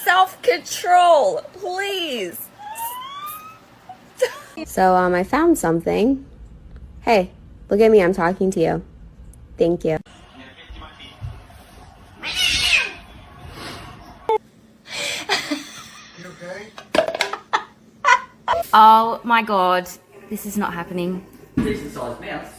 Self-control, please. So, I found something. Hey, look at me, I'm talking to you. Thank you. You okay? Oh my god, this is not happening. Decent sized mouse.